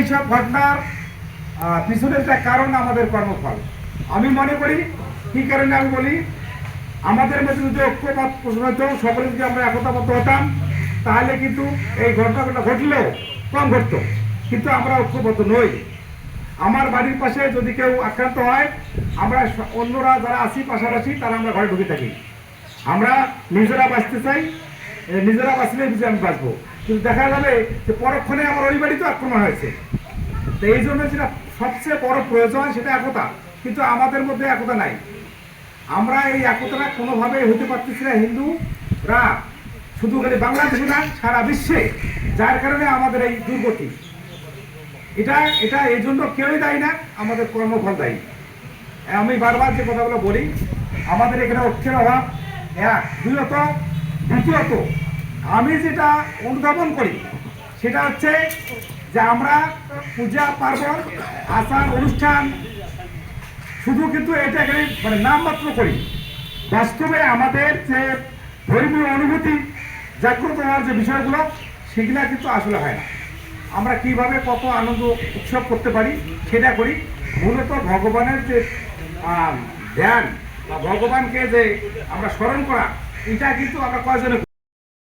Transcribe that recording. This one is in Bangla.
এইসব ঘটনার পিছনে একটা কারণ আমাদের কর্মফল। আমি মনে করি কি কারণে আমি বলি, আমাদের মধ্যে যদি ঐক্যমত প্রশ্ন হতো, সকলে যদি আমরা একতাবদ্ধ হতাম, তাহলে কিন্তু এই ঘটনাগুলো ঘটলেও কম ঘটতো। কিন্তু আমরা ঐক্যবদ্ধ নই। আমার বাড়ির পাশে যদি কেউ আক্রান্ত হয়, আমরা অন্যরা যারা আছি পাশাপাশি তারা আমরা ঘরে ঢুকে থাকি। আমরা নিজেরা বাঁচতে চাই, নিজেরা বাঁচলে বুঝে আমি বাঁচবো। কিন্তু দেখা যাবে যে পরক্ষণে আমার ওই বাড়িতে আক্রমণ হয়েছে। তো এই জন্য যেটা সবচেয়ে বড় প্রয়োজন সেটা একতা, কিন্তু আমাদের মধ্যে একতা নাই। আমরা এই একতাটা কোনোভাবেই হতে পারতেছি না হিন্দুরা, শুধু খালি বাংলাদেশে না, সারা বিশ্বে। যার কারণে আমাদের এই দুর্গতি। এটা এটা এই জন্য কেউই দায়ী না, আমাদের কর্মফল দায়ী। আমি বারবার যে কথাগুলো বলি, আমাদের এখানে ঐক্যের অভাব এক, দ্বিতীয়ত আমি যেটা অনুধাবন করি সেটা হচ্ছে যে আমরা পূজা পার্বণ আচার অনুষ্ঠান শুধু কিন্তু এটা এখানে মানে নামমাত্র করি। বাস্তবে আমাদের যে ধর্মীয় অনুভূতি জাগ্রত হওয়ার যে বিষয়গুলো, সেগুলা কিন্তু আসলে হয় না। আমরা কিভাবে কত আনন্দ উৎসব করতে পারি সেটা করি। মূলত ভগবানের যে ধ্যান বা ভগবানকে যে আমরা স্মরণ করা, এটা কিন্তু আমরা কয়জনে